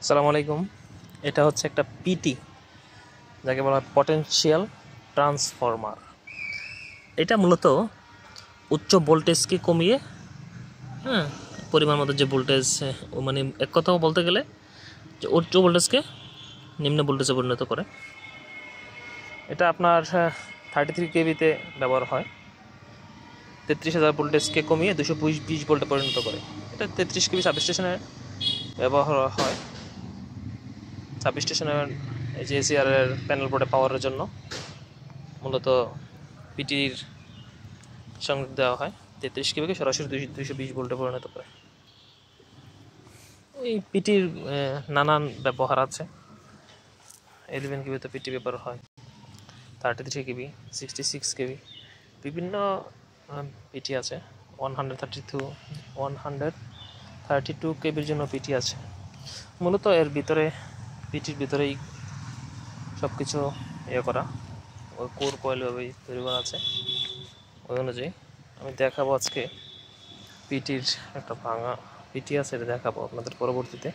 আসসালামু আলাইকুম। এটা হচ্ছে একটা পিটি, যাকে বলা হয় পটেনশিয়াল ট্রান্সফরমার। এটা মূলত উচ্চ ভোল্টেজকে কমিয়ে পরিমাণ মতো যে ভোল্টেজ, মানে এক কথাও বলতে গেলে যে উচ্চ ভোল্টেজকে নিম্ন ভোল্টেজে পরিণত করে। এটা আপনার 33 কেভিতে ব্যবহার হয়। 33,000 ভোল্টেজকে কমিয়ে 220 ভোল্টে পরিণত করে। এটা 33 কেভি সাবস্টেশনে ব্যবহার হয়। সাবস্টেশনের এই যে এসিআরের প্যানেল বোর্ডে পাওয়ারের জন্য মূলত পিটির সংযোগ দেওয়া হয়। 33 কেভিকে সরাসরি 220 ভোল্টে পরিণত করে। এই পিটির নানান ব্যবহার আছে। 11 কেভিতে পিটি ব্যবহার হয়, 33 কেভি, 66 কেভি, বিভিন্ন পিটি আছে। 132 কেবির জন্য পিটি আছে। মূলত এর ভিতরে পিটির ভিতরেই সব কিছু করা, ওই কোর কয়েলভাবেই তৈরি করা আছে। ওই অনুযায়ী আমি দেখাবো আজকে পিটির একটা ভাঙা পিটি আছে, এটা দেখাবো আপনাদের পরবর্তীতে।